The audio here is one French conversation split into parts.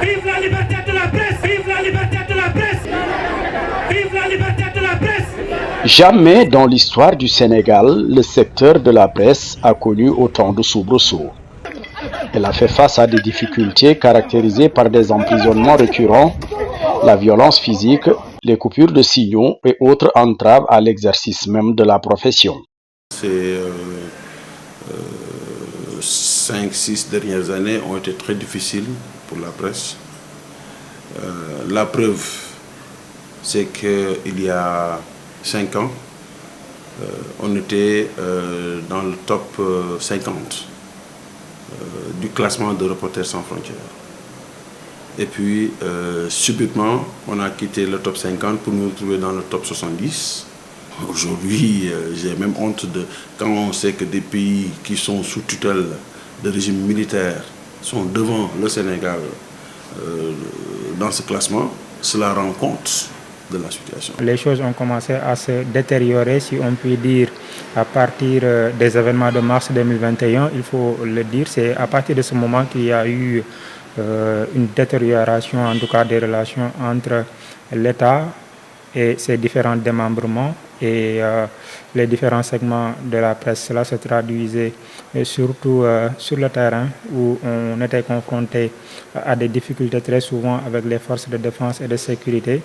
Vive la liberté de la presse! Vive la liberté de la presse! Vive la liberté de la presse! Jamais dans l'histoire du Sénégal, le secteur de la presse a connu autant de soubresauts. Elle a fait face à des difficultés caractérisées par des emprisonnements récurrents, la violence physique, les coupures de signaux et autres entraves à l'exercice même de la profession. Ces 5-6 dernières années ont été très difficiles pour la presse. La preuve, c'est qu'il y a 5 ans, on était dans le top 50 du classement de Reporters sans frontières. Et puis, subitement, on a quitté le top 50 pour nous retrouver dans le top 70. Aujourd'hui, j'ai même honte quand on sait que des pays qui sont sous tutelle de régime militaire sont devant le Sénégal dans ce classement. Cela rend compte de la situation. Les choses ont commencé à se détériorer, si on peut dire, à partir des événements de mars 2021. Il faut le dire, c'est à partir de ce moment qu'il y a eu une détérioration, en tout cas des relations entre l'État et ses différents démembrements et les différents segments de la presse. Cela se traduisait surtout sur le terrain où on était confronté à des difficultés très souvent avec les forces de défense et de sécurité.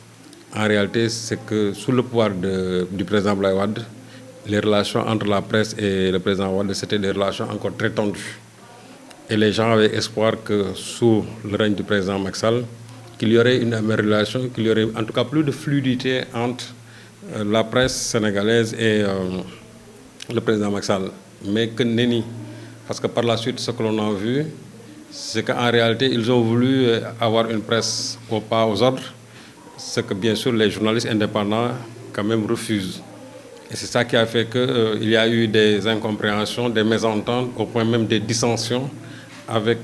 En réalité, c'est que sous le pouvoir du président Abdoulaye Wade, les relations entre la presse et le président Wade, c'était des relations encore très tendues. Et les gens avaient espoir que sous le règne du président Macky Sall, qu'il y aurait une amélioration, qu'il y aurait en tout cas plus de fluidité entre la presse sénégalaise et le président Macky Sall. Mais que nenni, parce que par la suite, ce que l'on a vu, c'est qu'en réalité, ils ont voulu avoir une presse au pas aux ordres, ce que bien sûr les journalistes indépendants quand même refusent. Et c'est ça qui a fait qu'il y a eu des incompréhensions, des mésententes, au point même des dissensions avec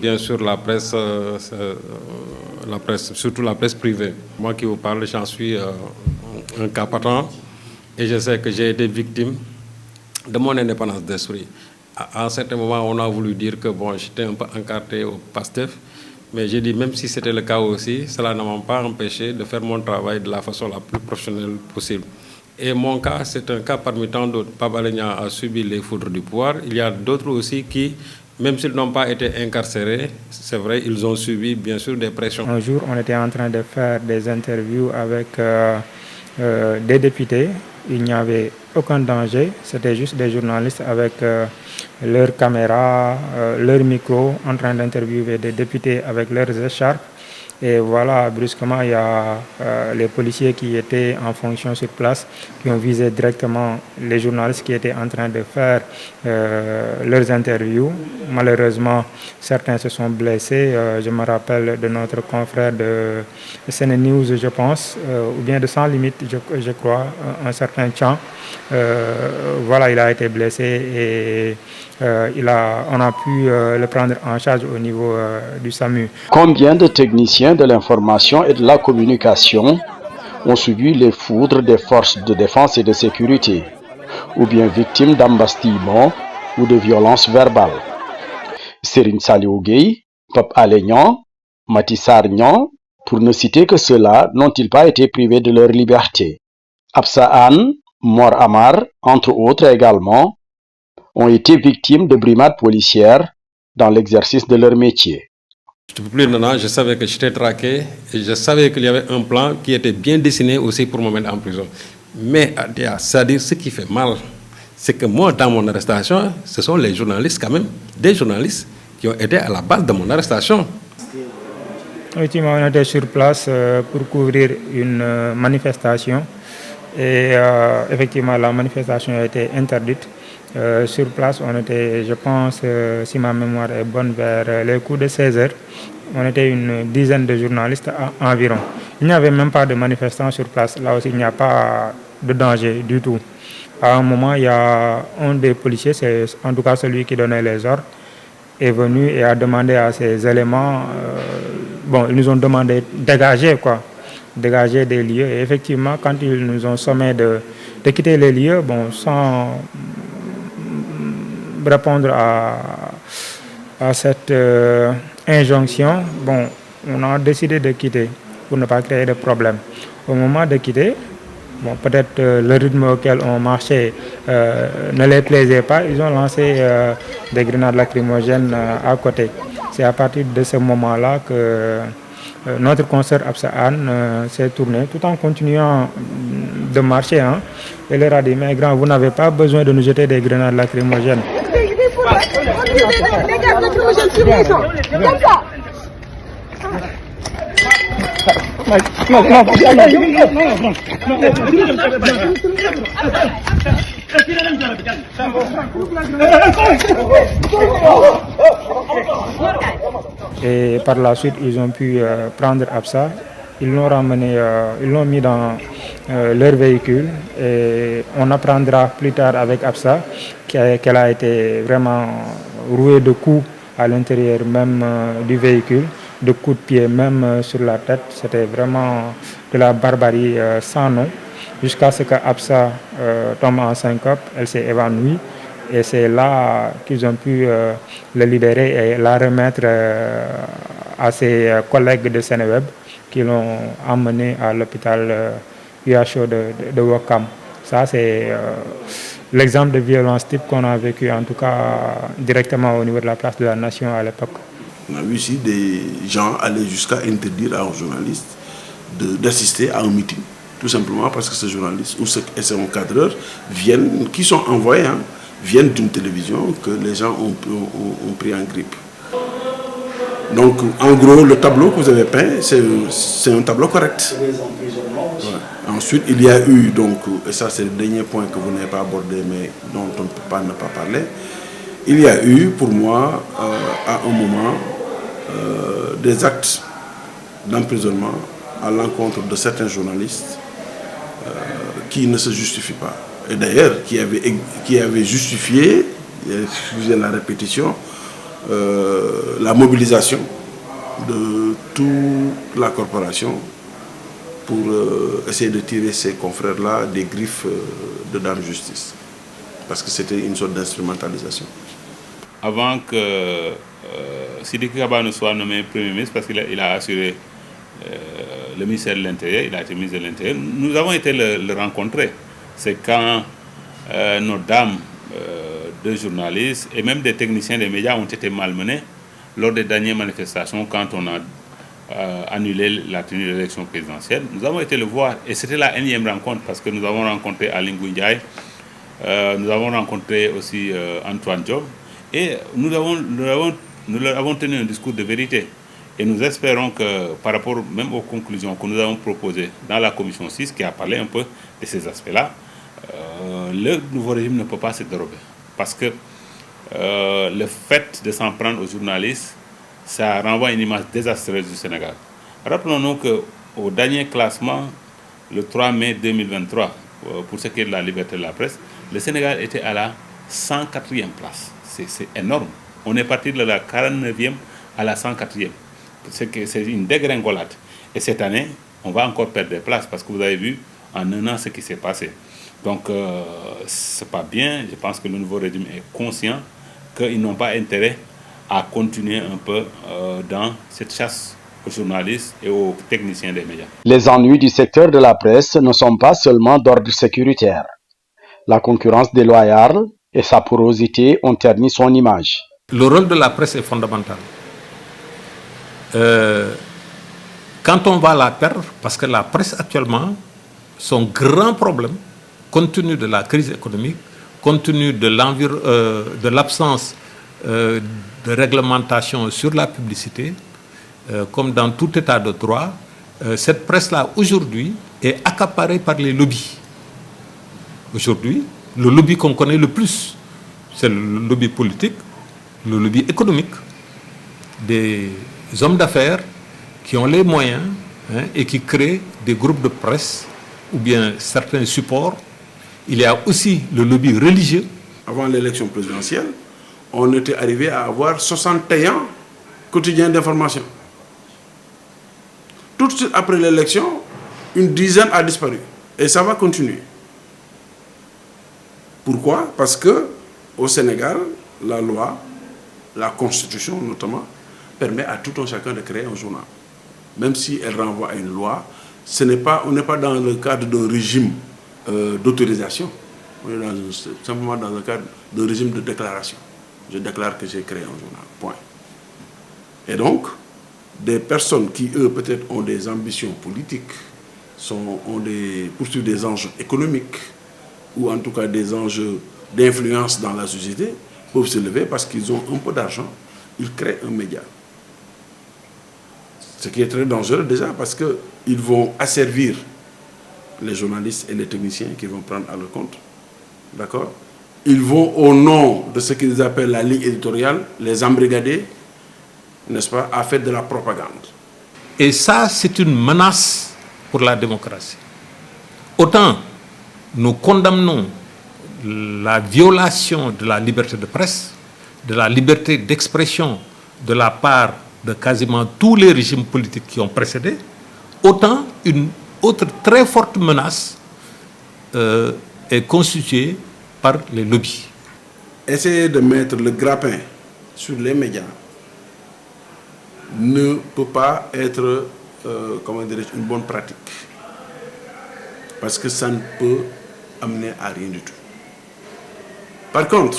bien sûr la presse, surtout la presse privée. Moi qui vous parle, j'en suis un cas patent et je sais que j'ai été victime de mon indépendance d'esprit. À un certain moment, on a voulu dire que bon, j'étais un peu encarté au PASTEF, mais j'ai dit même si c'était le cas aussi, cela ne m'a pas empêché de faire mon travail de la façon la plus professionnelle possible. Et mon cas, c'est un cas parmi tant d'autres. Pape Alé Niang a subi les foudres du pouvoir. Il y a d'autres aussi qui, même s'ils n'ont pas été incarcérés, c'est vrai, ils ont subi bien sûr des pressions. Un jour, on était en train de faire des interviews avec des députés. Il n'y avait aucun danger. C'était juste des journalistes avec leurs caméras, leurs micros, en train d'interviewer des députés avec leurs écharpes. Et voilà, brusquement, il y a les policiers qui étaient en fonction sur place, qui ont visé directement les journalistes qui étaient en train de faire leurs interviews. Malheureusement, certains se sont blessés. Je me rappelle de notre confrère de CNews, je pense, ou bien de Sans Limite, je crois, un certain Tchan. Voilà, il a été blessé et on a pu le prendre en charge au niveau du SAMU. Combien de techniciens de l'information et de la communication ont subi les foudres des forces de défense et de sécurité, ou bien victimes d'embastillements ou de violences verbales? Serigne Saliou Gueye, Pape Alé Niang, Maty Sarr Niang, pour ne citer que ceux-là, n'ont-ils pas été privés de leur liberté? Absa Anne, Mor Amar, entre autres également, ont été victimes de brimades policières dans l'exercice de leur métier. Depuis plus d'un an, je savais que j'étais traqué et je savais qu'il y avait un plan qui était bien dessiné aussi pour me mettre en prison. Mais c'est-à-dire ce qui fait mal, c'est que moi, dans mon arrestation, ce sont les journalistes quand même, des journalistes qui ont été à la base de mon arrestation. Effectivement, on était sur place pour couvrir une manifestation et effectivement la manifestation a été interdite. Sur place, on était, je pense, si ma mémoire est bonne, vers les coups de 16 heures. On était une dizaine de journalistes environ. Il n'y avait même pas de manifestants sur place. Là aussi, il n'y a pas de danger du tout. À un moment, il y a un des policiers, c'est en tout cas celui qui donnait les ordres, est venu et a demandé à ces éléments, ils nous ont demandé de dégager des lieux. Et effectivement, quand ils nous ont sommé de quitter les lieux, sans répondre à cette injonction, on a décidé de quitter pour ne pas créer de problème. Au moment de quitter, bon, peut-être le rythme auquel on marchait ne les plaisait pas. Ils ont lancé des grenades lacrymogènes à côté. C'est à partir de ce moment-là que notre consoeur Absa Anne s'est tournée tout en continuant de marcher. Hein. Elle leur a dit, mais grand, vous n'avez pas besoin de nous jeter des grenades lacrymogènes. Et par la suite, ils ont pu prendre Absa. Ils l'ont ramené, ils l'ont mis dans leur véhicule. Et on apprendra plus tard avec Absa qu'elle a été vraiment rouée de coups à l'intérieur même du véhicule, de coups de pied même sur la tête. C'était vraiment de la barbarie sans nom. Jusqu'à ce que Absa tombe en syncope, elle s'est évanouie. Et c'est là qu'ils ont pu le libérer et la remettre à ses collègues de Seneweb qui l'ont emmené à l'hôpital UHO de Ouakam. Ça, c'est l'exemple de violence type qu'on a vécu, en tout cas directement au niveau de la place de la Nation à l'époque. On a vu ici des gens aller jusqu'à interdire à un journaliste d'assister à un meeting, tout simplement parce que ce journaliste ou ces encadreurs viennent, qui sont envoyés, hein, viennent d'une télévision que les gens ont pris en grippe. Donc, en gros, le tableau que vous avez peint, c'est un tableau correct. Ouais. Ensuite, il y a eu, donc, et ça c'est le dernier point que vous n'avez pas abordé, mais dont on ne peut pas ne pas parler, il y a eu, pour moi, à un moment, des actes d'emprisonnement à l'encontre de certains journalistes qui ne se justifient pas. Et d'ailleurs, qui avait justifié, excusez la répétition, la mobilisation de toute la corporation pour essayer de tirer ces confrères-là des griffes de Dame Justice. Parce que c'était une sorte d'instrumentalisation. Avant que Sidiki Kaba ne soit nommé Premier ministre, parce qu'il a assuré le ministère de l'Intérieur, il a été ministre de l'Intérieur, nous avons été le rencontrer. C'est quand nos dames de journalistes et même des techniciens des médias ont été malmenés lors des dernières manifestations quand on a annulé la tenue de l'élection présidentielle. Nous avons été le voir et c'était la énième rencontre parce que nous avons rencontré Aly Ngouille Ndiaye, nous avons rencontré aussi Antoine Diome et nous leur avons tenu un discours de vérité. Et nous espérons que par rapport même aux conclusions que nous avons proposées dans la commission 6 qui a parlé un peu de ces aspects-là, le nouveau régime ne peut pas se dérober. Parce que le fait de s'en prendre aux journalistes, ça renvoie une image désastreuse du Sénégal. Rappelons-nous qu'au dernier classement, le 3 mai 2023, pour ce qui est de la liberté de la presse, le Sénégal était à la 104e place. C'est énorme. On est parti de la 49e à la 104e. C'est une dégringolade. Et cette année, on va encore perdre des places parce que vous avez vu en un an ce qui s'est passé. Donc, c'est pas bien. Je pense que le nouveau régime est conscient qu'ils n'ont pas intérêt à continuer un peu dans cette chasse aux journalistes et aux techniciens des médias. Les ennuis du secteur de la presse ne sont pas seulement d'ordre sécuritaire. La concurrence déloyale et sa porosité ont terni son image. Le rôle de la presse est fondamental. Quand on va la perdre, parce que la presse actuellement, son grand problème, compte tenu de la crise économique, compte tenu de l'absence de réglementation sur la publicité, comme dans tout état de droit, cette presse-là aujourd'hui est accaparée par les lobbies. Aujourd'hui, le lobby qu'on connaît le plus, c'est le lobby politique, le lobby économique, des hommes d'affaires qui ont les moyens et qui créent des groupes de presse ou bien certains supports. Il y a aussi le lobby religieux. Avant l'élection présidentielle, on était arrivé à avoir 61 quotidiens d'information. Tout de suite après l'élection, une dizaine a disparu. Et ça va continuer. Pourquoi? Parce que au Sénégal, la loi, la constitution notamment, permet à tout un chacun de créer un journal. même si elle renvoie à une loi, on n'est pas dans le cadre d'un régime d'autorisation, on est simplement dans le cadre d'un régime de déclaration. Je déclare que j'ai créé un journal, point. Et donc, des personnes qui, eux, peut-être ont des ambitions politiques, poursuivent des enjeux économiques, ou en tout cas des enjeux d'influence dans la société, peuvent se lever parce qu'ils ont un peu d'argent, ils créent un média. Ce qui est très dangereux déjà parce qu'ils vont asservir les journalistes et les techniciens qui vont prendre à leur compte. D'accord? Ils vont, au nom de ce qu'ils appellent la ligne éditoriale, les embrigader, n'est-ce pas, à faire de la propagande. Et ça, c'est une menace pour la démocratie. Autant nous condamnons la violation de la liberté de presse, de la liberté d'expression de la part de quasiment tous les régimes politiques qui ont précédé, autant une autre très forte menace est constituée par les lobbies. Essayer de mettre le grappin sur les médias ne peut pas être une bonne pratique. Parce que ça ne peut amener à rien du tout. Par contre,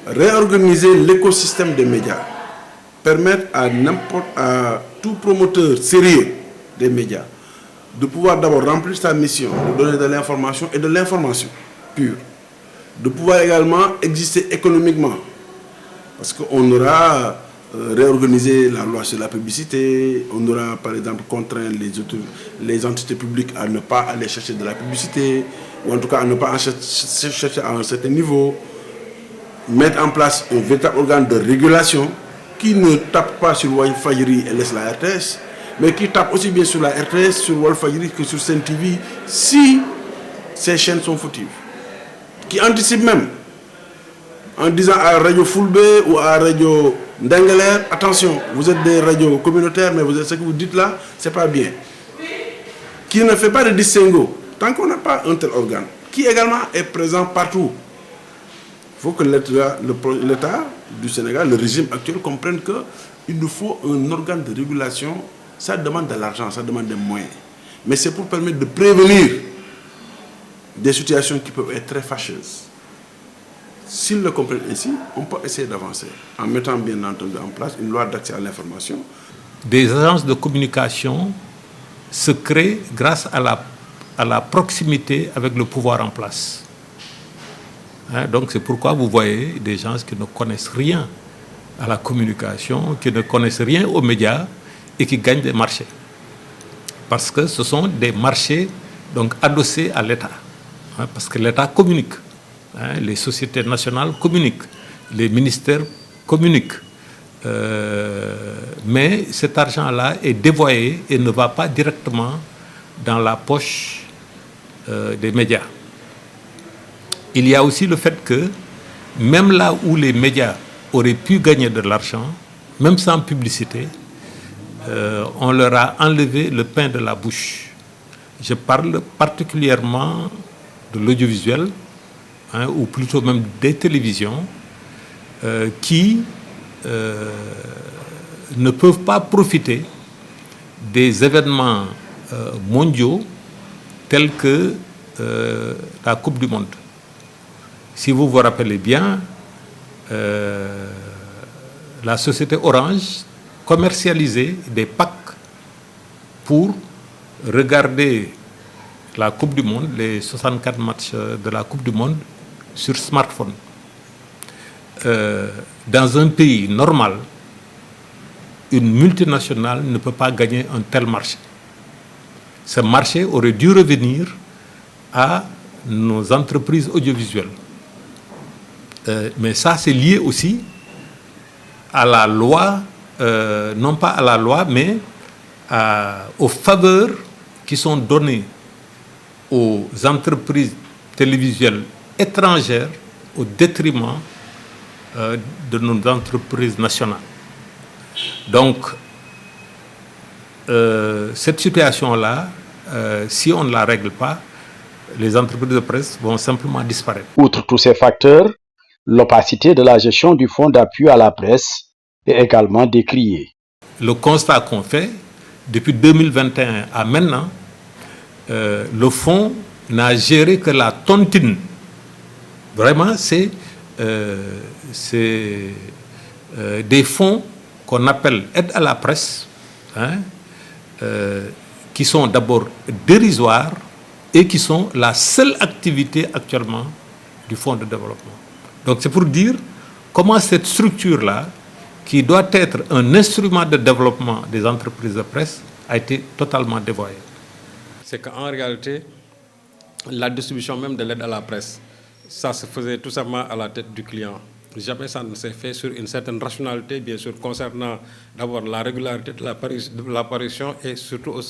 réorganiser l'écosystème des médias, permettre à tout promoteur sérieux des médias de pouvoir d'abord remplir sa mission, de donner de l'information et de l'information pure, de pouvoir également exister économiquement, parce qu'on aura réorganisé la loi sur la publicité, on aura par exemple contraint les entités publiques à ne pas aller chercher de la publicité, ou en tout cas à ne pas en chercher à un certain niveau, mettre en place un véritable organe de régulation qui ne tape pas sur Walfadjri et laisse la RTS, mais qui tape aussi bien sur la RTS, sur Walfadjri que sur Sen TV, si ces chaînes sont fautives. Qui anticipe même, en disant à Radio Fulbe ou à Radio Ndengeler, attention, vous êtes des radios communautaires, mais ce que vous dites là, c'est pas bien. Qui ne fait pas de distinguo, tant qu'on n'a pas un tel organe, qui également est présent partout. Il faut que l'État du Sénégal, le régime actuel, comprenne qu'il nous faut un organe de régulation. Ça demande de l'argent, ça demande des moyens. Mais c'est pour permettre de prévenir des situations qui peuvent être très fâcheuses. S'ils le comprennent ainsi, on peut essayer d'avancer en mettant bien entendu en place une loi d'accès à l'information. Des agences de communication se créent grâce à la proximité avec le pouvoir en place. Donc c'est pourquoi vous voyez des gens qui ne connaissent rien à la communication, qui ne connaissent rien aux médias et qui gagnent des marchés. Parce que ce sont des marchés donc, adossés à l'État. Parce que l'État communique. Les sociétés nationales communiquent. Les ministères communiquent. Mais cet argent-là est dévoyé et ne va pas directement dans la poche des médias. Il y a aussi le fait que même là où les médias auraient pu gagner de l'argent, même sans publicité, on leur a enlevé le pain de la bouche. Je parle particulièrement de l'audiovisuel, ou plutôt même des télévisions, qui ne peuvent pas profiter des événements mondiaux tels que la Coupe du Monde. Si vous vous rappelez bien, la société Orange commercialisait des packs pour regarder la Coupe du Monde, les 64 matchs de la Coupe du Monde sur smartphone. Dans un pays normal, une multinationale ne peut pas gagner un tel marché. Ce marché aurait dû revenir à nos entreprises audiovisuelles. Mais ça, c'est lié aussi à la loi, non pas à la loi, mais aux faveurs qui sont données aux entreprises télévisuelles étrangères au détriment de nos entreprises nationales. Donc, cette situation-là, si on ne la règle pas, les entreprises de presse vont simplement disparaître. Outre tous ces facteurs, l'opacité de la gestion du fonds d'appui à la presse est également décriée. le constat qu'on fait, depuis 2021 à maintenant, le fonds n'a géré que la tontine. Vraiment, c'est des fonds qu'on appelle aide à la presse, hein, qui sont d'abord dérisoires et qui sont la seule activité actuellement du fonds de développement. Donc c'est pour dire comment cette structure-là, qui doit être un instrument de développement des entreprises de presse, a été totalement dévoyée. C'est qu'en réalité, la distribution même de l'aide à la presse, ça se faisait tout simplement à la tête du client. Jamais ça ne s'est fait sur une certaine rationalité, bien sûr, concernant d'abord la régularité de l'apparition et surtout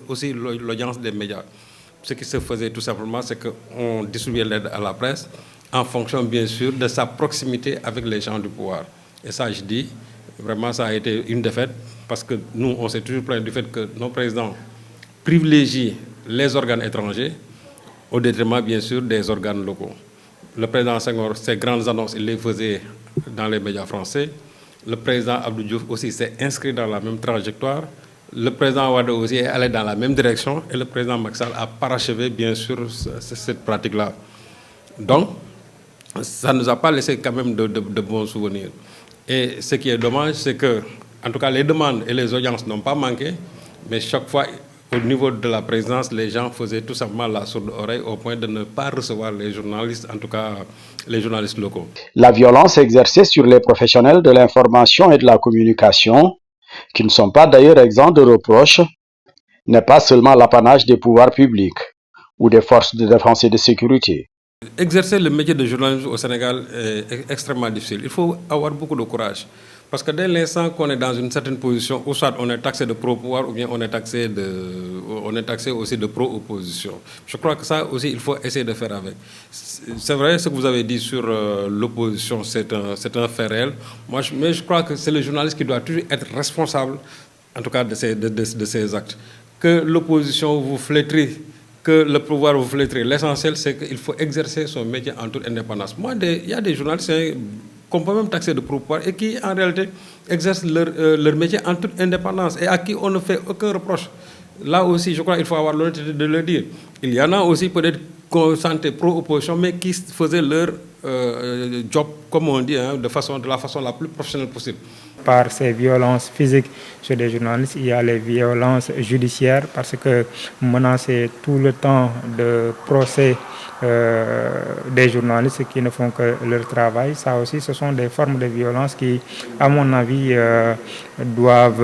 aussi l'audience des médias. Ce qui se faisait tout simplement, c'est qu'on distribuait l'aide à la presse en fonction, bien sûr, de sa proximité avec les gens du pouvoir. Et ça, je dis, vraiment, ça a été une défaite, parce que nous, on s'est toujours plaint du fait que nos présidents privilégient les organes étrangers au détriment, bien sûr, des organes locaux. Le président Senghor, ses grandes annonces, il les faisait dans les médias français. Le président Abdou Diouf aussi s'est inscrit dans la même trajectoire. Le président Wade aussi est allé dans la même direction. Et le président Macky Sall a parachevé, bien sûr, cette pratique-là. Donc, ça ne nous a pas laissé quand même de bons souvenirs. Et ce qui est dommage, c'est que, en tout cas, les demandes et les audiences n'ont pas manqué, mais chaque fois, au niveau de la présidence, les gens faisaient tout simplement la sourde oreille au point de ne pas recevoir les journalistes, en tout cas les journalistes locaux. La violence exercée sur les professionnels de l'information et de la communication, qui ne sont pas d'ailleurs exempts de reproches, n'est pas seulement l'apanage des pouvoirs publics ou des forces de défense et de sécurité. Exercer le métier de journaliste au Sénégal est extrêmement difficile. Il faut avoir beaucoup de courage. Parce que dès l'instant qu'on est dans une certaine position, ou soit on est taxé de pro-pouvoir, ou bien on est taxé aussi de pro-opposition. Je crois que ça aussi, il faut essayer de faire avec. C'est vrai, ce que vous avez dit sur l'opposition, c'est un fait réel. Mais je crois que c'est le journaliste qui doit toujours être responsable, en tout cas, de ses actes. Que l'opposition vous flétrit, que le pouvoir vous flétrit. L'essentiel, c'est qu'il faut exercer son métier en toute indépendance. Moi, il y a des journalistes qu'on peut même taxer de pro-pouvoir et qui, en réalité, exercent leur métier en toute indépendance et à qui on ne fait aucun reproche. Là aussi, je crois qu'il faut avoir l'honnêteté de le dire. Il y en a aussi peut-être qu'on sentait pro-opposition, mais qui faisaient leur job, comme on dit, hein, de la façon la plus professionnelle possible. Par ces violences physiques chez des journalistes, il y a les violences judiciaires, parce que menacer tout le temps de procès des journalistes qui ne font que leur travail, ça aussi, ce sont des formes de violence qui, à mon avis, doivent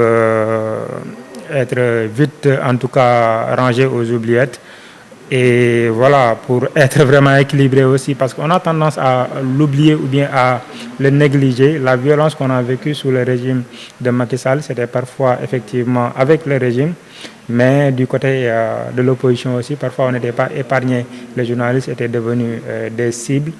être vite, en tout cas, rangées aux oubliettes. Et voilà, pour être vraiment équilibré aussi, parce qu'on a tendance à l'oublier ou bien à le négliger. La violence qu'on a vécue sous le régime de Macky Sall, c'était parfois effectivement avec le régime, mais du côté de l'opposition aussi, parfois on n'était pas épargné. Les journalistes étaient devenus des cibles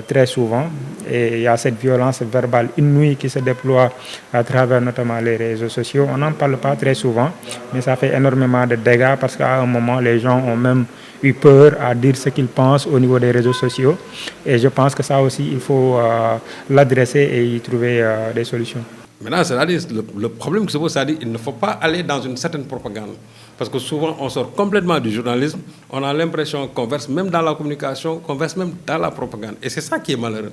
très souvent, et il y a cette violence verbale inouïe qui se déploie à travers notamment les réseaux sociaux. On n'en parle pas très souvent, mais ça fait énormément de dégâts, parce qu'à un moment, les gens ont même eu peur à dire ce qu'ils pensent au niveau des réseaux sociaux, et je pense que ça aussi, il faut l'adresser et y trouver des solutions. Maintenant, c'est-à-dire, le problème que se pose, c'est-à-dire qu'il ne faut pas aller dans une certaine propagande. Parce que souvent, on sort complètement du journalisme, on a l'impression qu'on verse même dans la communication, qu'on verse même dans la propagande. Et c'est ça qui est malheureux.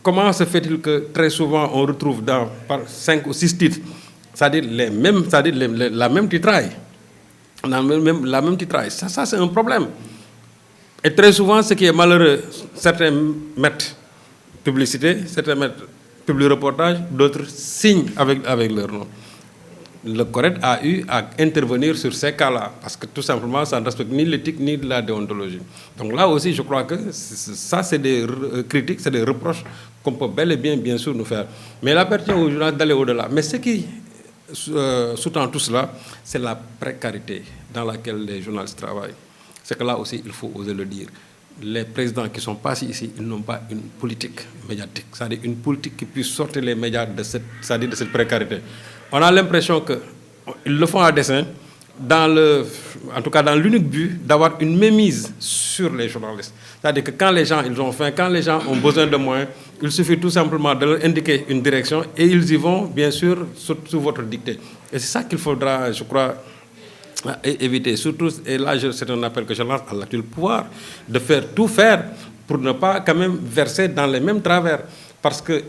Comment se fait-il que très souvent, on retrouve par 5 ou 6 titres, c'est-à-dire la même titraille, la même titraille. Ça, c'est un problème. Et très souvent, ce qui est malheureux, certains mettent publicité, certains mettent public reportage, d'autres signent avec leur nom. Le CORED a eu à intervenir sur ces cas-là, parce que tout simplement, ça ne respecte ni l'éthique ni la déontologie. Donc là aussi, je crois que ça, c'est des critiques, c'est des reproches qu'on peut bel et bien sûr, nous faire. Mais il appartient aux journalistes d'aller au-delà. Mais ce qui sous-tend tout cela, c'est la précarité dans laquelle les journalistes travaillent. C'est que là aussi, il faut oser le dire. Les présidents qui sont passés ici, ils n'ont pas une politique médiatique, c'est-à-dire une politique qui puisse sortir les médias de cette précarité. On a l'impression qu'ils le font à dessein en tout cas dans l'unique but d'avoir une mainmise sur les journalistes. C'est-à-dire que quand les gens ils ont faim, quand les gens ont besoin de moyens, il suffit tout simplement de leur indiquer une direction et ils y vont, bien sûr, sous votre dictée. Et c'est ça qu'il faudra, je crois, éviter. Surtout, et là, c'est un appel que je lance à l'actuel pouvoir, de tout faire pour ne pas quand même verser dans les mêmes travers. Parce que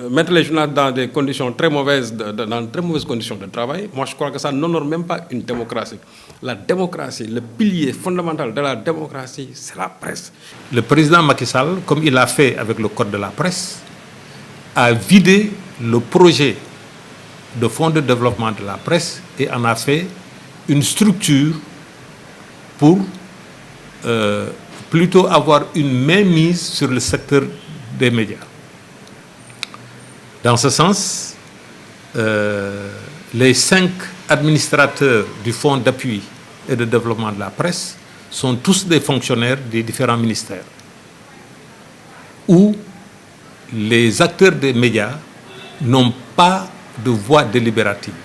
mettre les journalistes dans des conditions très mauvaises, dans de très mauvaises conditions de travail, moi je crois que ça n'honore même pas une démocratie. La démocratie, le pilier fondamental de la démocratie, c'est la presse. Le président Macky Sall, comme il l'a fait avec le code de la presse, a vidé le projet de fonds de développement de la presse et en a fait une structure pour plutôt avoir une mainmise sur le secteur des médias. Dans ce sens, les 5 administrateurs du Fonds d'appui et de développement de la presse sont tous des fonctionnaires des différents ministères, où les acteurs des médias n'ont pas de voix délibérative.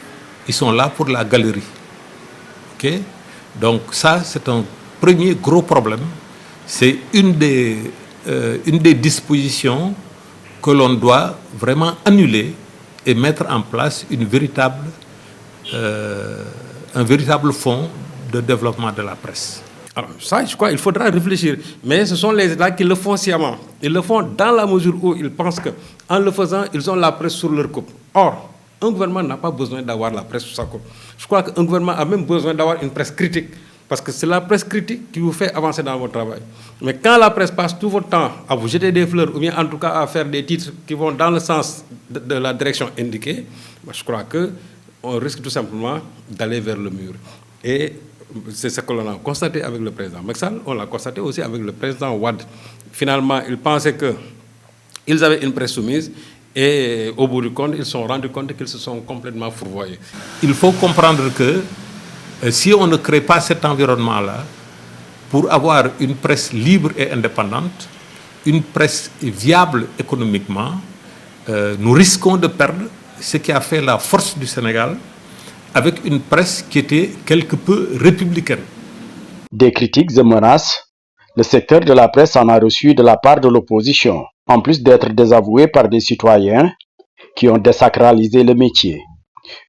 Ils sont là pour la galerie. Okay? Donc ça, c'est un premier gros problème. C'est une des dispositions que l'on doit vraiment annuler et mettre en place un véritable fonds de développement de la presse. Alors ça, je crois qu'il faudra réfléchir. Mais ce sont les États qui le font sciemment. Ils le font dans la mesure où ils pensent qu'en le faisant, ils ont la presse sur leur coupe. Or, un gouvernement n'a pas besoin d'avoir la presse sur sa coupe. Je crois qu'un gouvernement a même besoin d'avoir une presse critique. Parce que c'est la presse critique qui vous fait avancer dans votre travail. Mais quand la presse passe tout votre temps à vous jeter des fleurs, ou bien en tout cas à faire des titres qui vont dans le sens de la direction indiquée, je crois qu'on risque tout simplement d'aller vers le mur. Et c'est ce que l'on a constaté avec le président Macky Sall, on l'a constaté aussi avec le président Wade. Finalement, ils pensaient qu'ils avaient une presse soumise, et au bout du compte, ils se sont rendus compte qu'ils se sont complètement fourvoyés. Il faut comprendre que si on ne crée pas cet environnement-là, pour avoir une presse libre et indépendante, une presse viable économiquement, nous risquons de perdre ce qui a fait la force du Sénégal, avec une presse qui était quelque peu républicaine. Des critiques et menaces, le secteur de la presse en a reçu de la part de l'opposition, en plus d'être désavoué par des citoyens qui ont désacralisé le métier.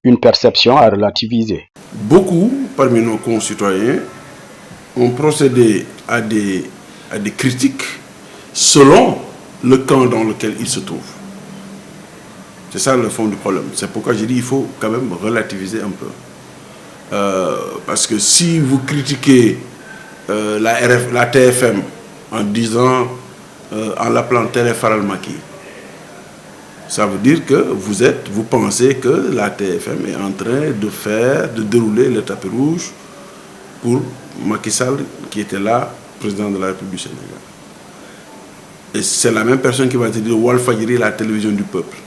Une perception à relativiser. Beaucoup parmi nos concitoyens ont procédé à des critiques selon le camp dans lequel ils se trouvent. C'est ça le fond du problème. C'est pourquoi j'ai dit qu'il faut quand même relativiser un peu. Parce que si vous critiquez la TFM en disant, en l'appelant Téléfaral Macky, ça veut dire que vous pensez que la TFM est en train de dérouler le tapis rouge pour Macky Sall, qui était là, président de la République du Sénégal. Et c'est la même personne qui va te dire Walfadjri, la télévision du peuple.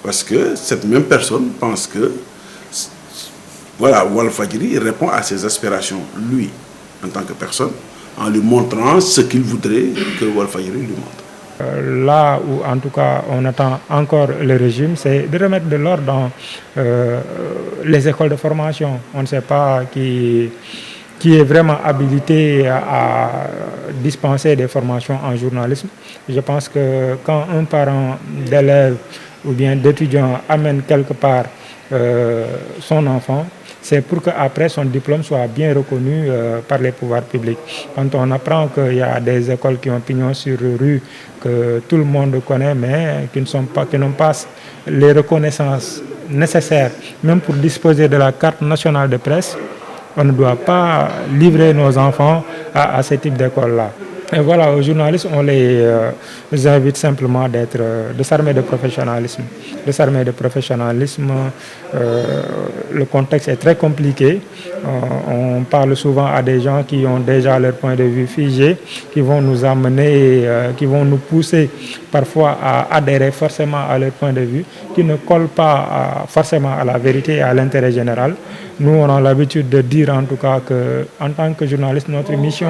Parce que cette même personne pense que voilà, Walfadjri répond à ses aspirations, lui, en tant que personne, en lui montrant ce qu'il voudrait que Walfadjri lui montre. Là où, en tout cas, on attend encore le régime, c'est de remettre de l'ordre dans les écoles de formation. On ne sait pas qui est vraiment habilité à dispenser des formations en journalisme. Je pense que quand un parent d'élève ou bien d'étudiant amène quelque part son enfant, c'est pour qu'après son diplôme soit bien reconnu par les pouvoirs publics. Quand on apprend qu'il y a des écoles qui ont pignon sur rue, que tout le monde connaît, mais qui n'ont pas les reconnaissances nécessaires, même pour disposer de la carte nationale de presse, on ne doit pas livrer nos enfants à ce type d'école-là. Et voilà, aux journalistes, on les invite simplement de s'armer de professionnalisme. De s'armer de professionnalisme, le contexte est très compliqué. On parle souvent à des gens qui ont déjà leur point de vue figé, qui vont nous amener, qui vont nous pousser parfois à adhérer forcément à leur point de vue, qui ne colle pas forcément à la vérité et à l'intérêt général. Nous, on a l'habitude de dire en tout cas qu'en tant que journaliste, notre mission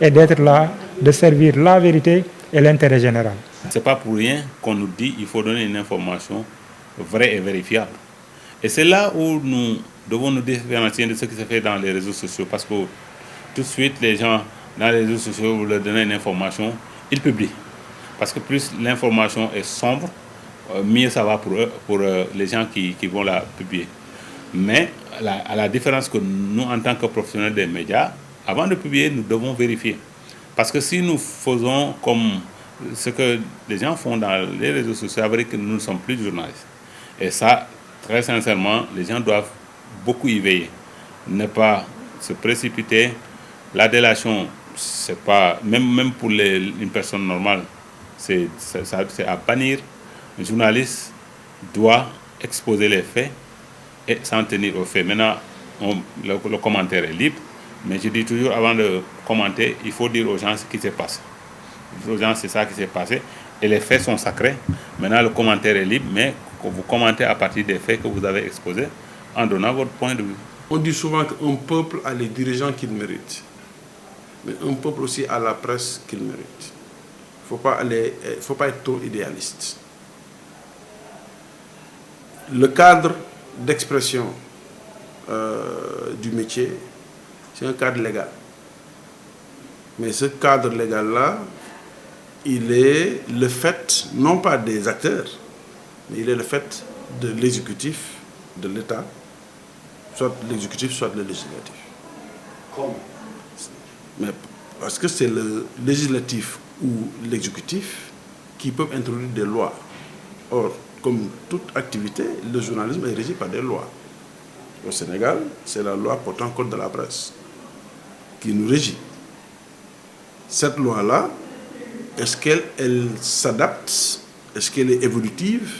est d'être là, de servir la vérité et l'intérêt général. Ce n'est pas pour rien qu'on nous dit qu'il faut donner une information vraie et vérifiable. Et c'est là où nous devons nous différencier de ce qui se fait dans les réseaux sociaux. Parce que tout de suite, les gens, dans les réseaux sociaux, vous leur donnez une information, ils publient. Parce que plus l'information est sombre, mieux ça va pour eux, pour les gens qui vont la publier. Mais à la différence que nous, en tant que professionnels des médias, avant de publier, nous devons vérifier. Parce que si nous faisons comme ce que les gens font dans les réseaux sociaux, ça veut dire que nous ne sommes plus journalistes. Et ça, très sincèrement, les gens doivent beaucoup y veiller. Ne pas se précipiter. La délation, c'est pas, même pour une personne normale, c'est à bannir. Un journaliste doit exposer les faits et s'en tenir aux faits. Maintenant, le commentaire est libre, mais je dis toujours, avant de commenter, il faut dire aux gens ce qui s'est passé. Aux gens, c'est ça qui s'est passé. Et les faits sont sacrés. Maintenant, le commentaire est libre, mais vous commentez à partir des faits que vous avez exposés en donnant votre point de vue. On dit souvent qu'un peuple a les dirigeants qu'il mérite, mais un peuple aussi a la presse qu'il mérite. Il ne faut pas être trop idéaliste. Le cadre d'expression du métier, c'est un cadre légal. Mais ce cadre légal-là, il est le fait, non pas des acteurs, mais il est le fait de l'exécutif, de l'État, soit l'exécutif, soit le législatif. Comment? Mais parce que c'est le législatif ou l'exécutif qui peuvent introduire des lois. Or, comme toute activité, le journalisme est régi par des lois. Au Sénégal, c'est la loi portant code de la presse qui nous régit. Cette loi-là, est-ce qu'elle s'adapte? Est-ce qu'elle est évolutive?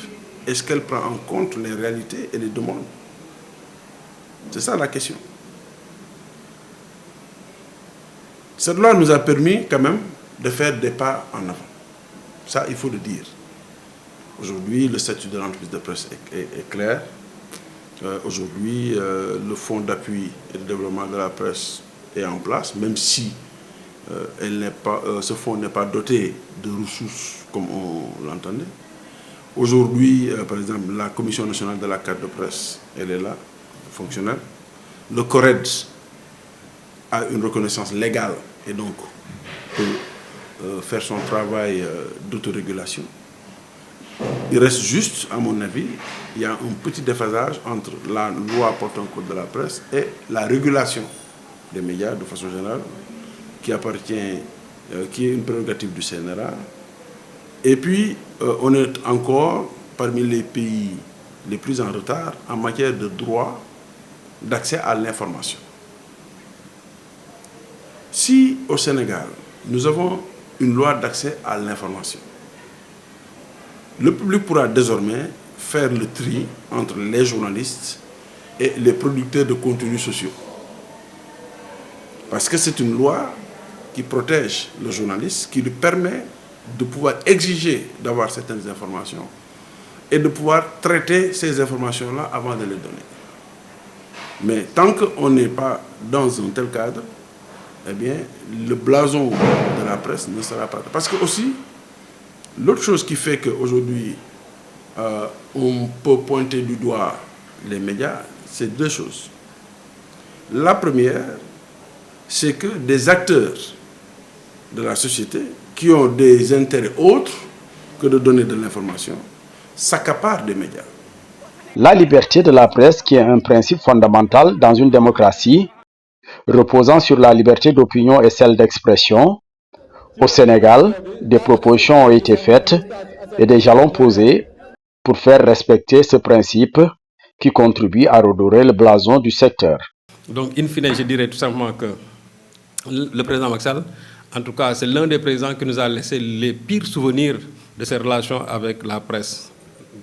Est-ce qu'elle prend en compte les réalités et les demandes? C'est ça la question. Cette loi nous a permis quand même de faire des pas en avant. Ça, il faut le dire. Aujourd'hui, le statut de l'entreprise de presse est clair. Aujourd'hui, le fonds d'appui et de développement de la presse est en place, même si ce fonds n'est pas doté de ressources comme on l'entendait. Aujourd'hui, par exemple, la Commission nationale de la carte de presse, elle est là, fonctionnelle. Le CORED a une reconnaissance légale et donc peut faire son travail d'autorégulation. Il reste juste, à mon avis, il y a un petit déphasage entre la loi portant code de la presse et la régulation des médias de façon générale, qui est une prérogative du CNRA. Et puis, on est encore parmi les pays les plus en retard en matière de droit d'accès à l'information. Si au Sénégal, nous avons une loi d'accès à l'information, le public pourra désormais faire le tri entre les journalistes et les producteurs de contenus sociaux. Parce que c'est une loi qui protège le journaliste, qui lui permet de pouvoir exiger d'avoir certaines informations et de pouvoir traiter ces informations-là avant de les donner. Mais tant qu'on n'est pas dans un tel cadre, eh bien, le blason de la presse ne sera pas... Parce que aussi, l'autre chose qui fait qu'aujourd'hui, on peut pointer du doigt les médias, c'est deux choses. La première, c'est que des acteurs de la société qui ont des intérêts autres que de donner de l'information s'accaparent des médias. La liberté de la presse, qui est un principe fondamental dans une démocratie, reposant sur la liberté d'opinion et celle d'expression. Au Sénégal, des propositions ont été faites et des jalons posés pour faire respecter ce principe qui contribue à redorer le blason du secteur. Donc, in fine, je dirais tout simplement que le président Macky Sall, en tout cas, c'est l'un des présidents qui nous a laissé les pires souvenirs de ses relations avec la presse.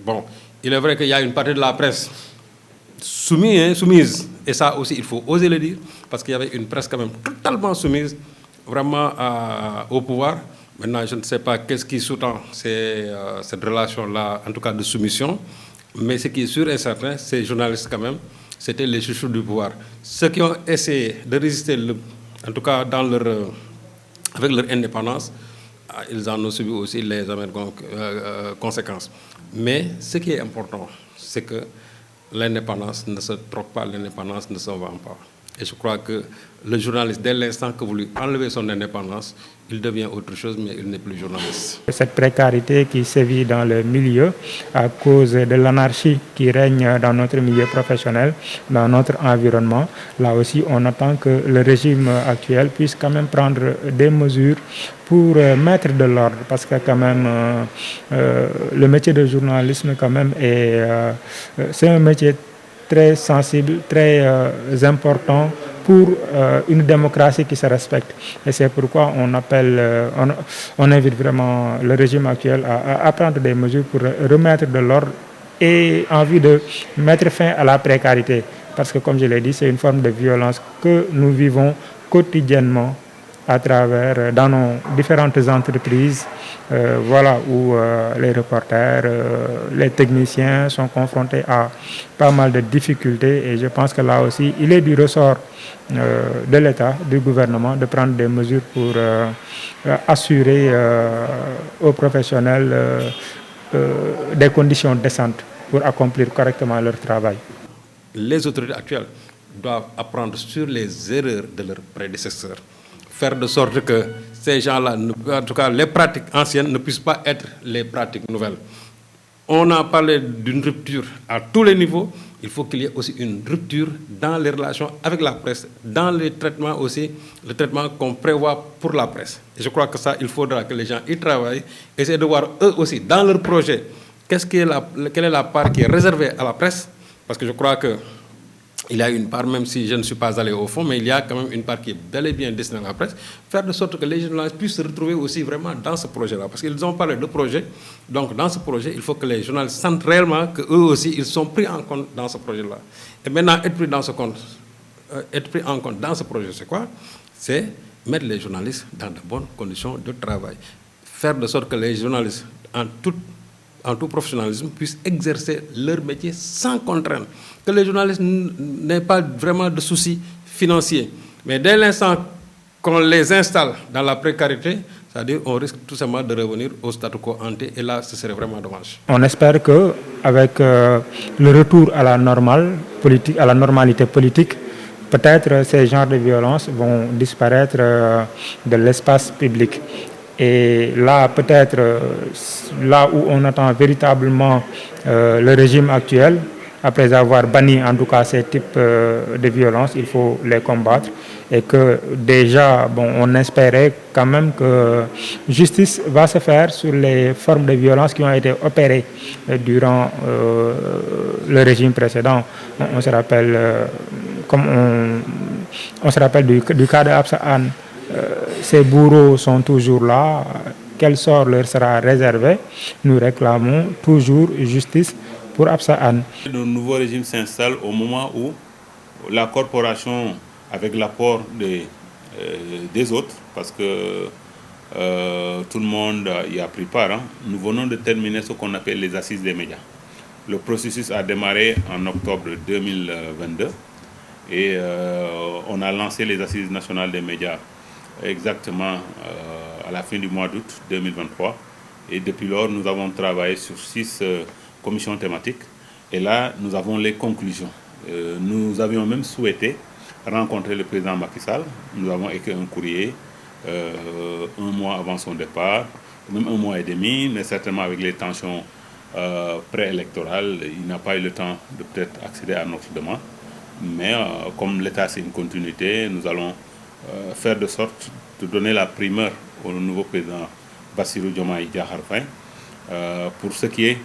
Bon, il est vrai qu'il y a une partie de la presse soumise, et ça aussi, il faut oser le dire, parce qu'il y avait une presse quand même totalement soumise, vraiment au pouvoir. Maintenant, je ne sais pas qu'est-ce qui sous-tend cette relation-là, en tout cas de soumission, mais ce qui est sûr et certain, ces journalistes quand même, c'était les chouchous du pouvoir. Ceux qui ont essayé de résister, en tout cas avec leur indépendance, ils en ont subi aussi les conséquences. Mais ce qui est important, c'est que l'indépendance ne se troque pas, l'indépendance ne se vend pas. Et je crois que le journaliste, dès l'instant que vous lui enlevez son indépendance, il devient autre chose, mais il n'est plus journaliste. Cette précarité qui sévit dans le milieu à cause de l'anarchie qui règne dans notre milieu professionnel, dans notre environnement, là aussi on attend que le régime actuel puisse quand même prendre des mesures pour mettre de l'ordre, parce que quand même le métier de journalisme quand même c'est un métier très sensible, très important pour une démocratie qui se respecte. Et c'est pourquoi on invite vraiment le régime actuel à prendre des mesures pour remettre de l'ordre et en vue de mettre fin à la précarité. Parce que comme je l'ai dit, c'est une forme de violence que nous vivons quotidiennement à travers, dans nos différentes entreprises, voilà, où les reporters, les techniciens sont confrontés à pas mal de difficultés. Et je pense que là aussi, il est du ressort de l'État, du gouvernement, de prendre des mesures pour assurer aux professionnels des conditions décentes pour accomplir correctement leur travail. Les autorités actuelles doivent apprendre sur les erreurs de leurs prédécesseurs, faire de sorte que ces gens-là, en tout cas les pratiques anciennes, ne puissent pas être les pratiques nouvelles. On a parlé d'une rupture à tous les niveaux. Il faut qu'il y ait aussi une rupture dans les relations avec la presse, dans les traitements aussi, le traitement qu'on prévoit pour la presse. Et je crois que ça, il faudra que les gens y travaillent, essayer de voir eux aussi, dans leur projet, quelle est la part qui est réservée à la presse, parce que je crois que il y a une part, même si je ne suis pas allé au fond, mais il y a quand même une part qui est bel et bien destinée à la presse, faire de sorte que les journalistes puissent se retrouver aussi vraiment dans ce projet-là. Parce qu'ils ont parlé de projet, donc dans ce projet, il faut que les journalistes sentent réellement qu'eux aussi, ils sont pris en compte dans ce projet-là. Et maintenant, être pris en compte dans ce projet, c'est quoi? C'est mettre les journalistes dans de bonnes conditions de travail. Faire de sorte que les journalistes, en tout professionnalisme, puissent exercer leur métier sans contrainte. Que les journalistes n'aient pas vraiment de soucis financiers. Mais dès l'instant qu'on les installe dans la précarité, c'est-à-dire on risque tout simplement de revenir au statu quo ante, et là, ce serait vraiment dommage. On espère qu'avec le retour à la normalité politique, peut-être ces genres de violences vont disparaître de l'espace public. Et là, peut-être, là où on attend véritablement le régime actuel, après avoir banni en tout cas ces types de violences, il faut les combattre. Et que déjà, on espérait quand même que justice va se faire sur les formes de violence qui ont été opérées durant le régime précédent. On se rappelle, on se rappelle du cas de Absa Anne. Ces bourreaux sont toujours là. Quel sort leur sera réservé? Nous réclamons toujours justice pour Absa Anne. Le nouveau régime s'installe au moment où la corporation, avec l'apport des autres, parce que tout le monde y a pris part, nous venons de terminer ce qu'on appelle les assises des médias. Le processus a démarré en octobre 2022 et on a lancé les assises nationales des médias exactement à la fin du mois d'août 2023. Et depuis lors, nous avons travaillé sur 6 commissions thématiques. Et là, nous avons les conclusions. Nous avions même souhaité rencontrer le président Macky Sall. Nous avons écrit un courrier un mois avant son départ, même un mois et demi, mais certainement avec les tensions préélectorales, il n'a pas eu le temps de peut-être accéder à notre demande. Mais comme l'État, c'est une continuité, nous allons faire de sorte de donner la primeur au nouveau président Bassirou Diomaye Diakhar Faye pour ce qui est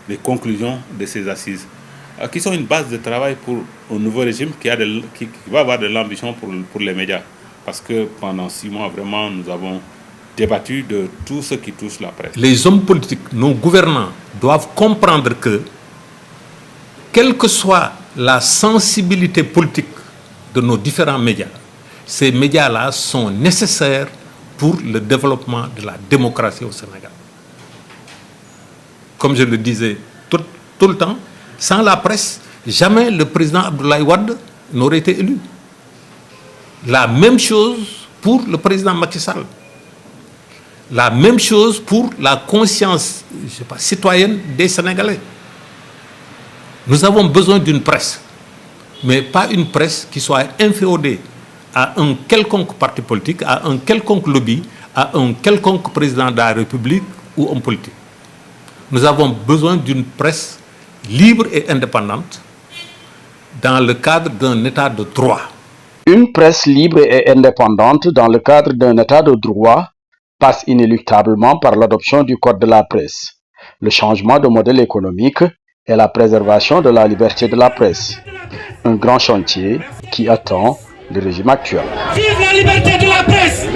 des conclusions de ces assises, qui sont une base de travail pour un nouveau régime qui va avoir de l'ambition pour les médias. Parce que pendant 6 mois, vraiment, nous avons débattu de tout ce qui touche la presse. Les hommes politiques, nos gouvernants, doivent comprendre que, quelle que soit la sensibilité politique de nos différents médias, ces médias-là sont nécessaires pour le développement de la démocratie au Sénégal. Comme je le disais tout le temps, sans la presse, jamais le président Abdoulaye Wade n'aurait été élu. La même chose pour le président Macky Sall. La même chose pour la conscience, citoyenne des Sénégalais. Nous avons besoin d'une presse, mais pas une presse qui soit inféodée à un quelconque parti politique, à un quelconque lobby, à un quelconque président de la République ou homme politique. Nous avons besoin d'une presse libre et indépendante dans le cadre d'un état de droit. Une presse libre et indépendante dans le cadre d'un état de droit passe inéluctablement par l'adoption du code de la presse, le changement de modèle économique et la préservation de la liberté de la presse. Un grand chantier qui attend le régime actuel. Vive la liberté de la presse!